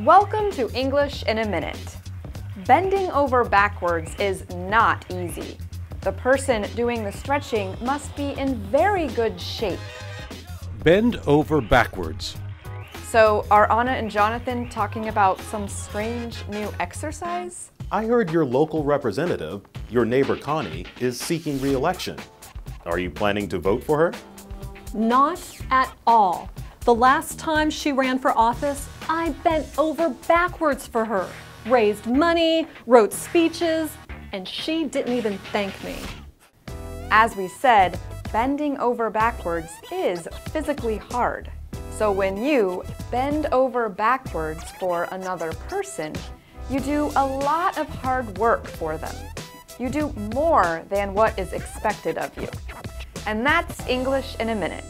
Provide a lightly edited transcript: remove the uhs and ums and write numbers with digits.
Welcome to English in a Minute. Bending over backwards is not easy. The person doing the stretching must be in very good shape. Bend over backwards. So, are Anna and Jonathan talking about some strange new exercise? I heard your local representative, your neighbor Connie, is seeking re-election. Are you planning to vote for her? Not at all. The last time she ran for office, I bent over backwards for her, raised money, wrote speeches, and she didn't even thank me. As we said, bending over backwards is physically hard. So when you bend over backwards for another person, you do a lot of hard work for them. You do more than what is expected of you. And that's English in a Minute.